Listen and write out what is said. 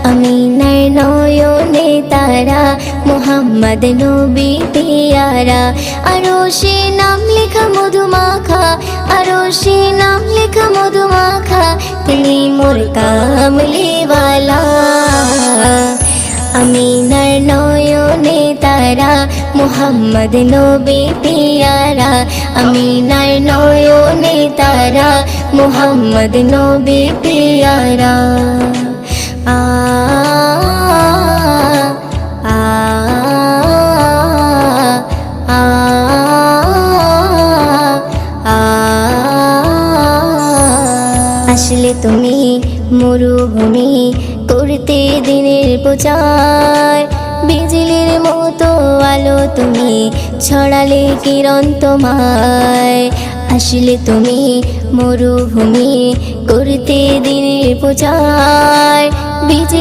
আমিনার নয়নে তারা, মুহাম্মদ নবী পিয়ারা। আরশে নাম লেখা মধুমাখা, আরশে নাম লেখা মধুমাখা, তিনি মোর কামলিওয়ালা। আমিনার নয়নে তারা, মুহাম্মদ নবী পিয়ারা। আমিনার নয়নে তারা, মুহাম্মদ নবী পিয়ারা। আ আ আ আ আসলে তুমি মরুভূমি করতে দিনের প্রচার, বিজলির মতো আলো তুমি ছড়ালে কিরণ তোমায়। আসলে তুমি মরুভূমি করতে দিনের প্রচার,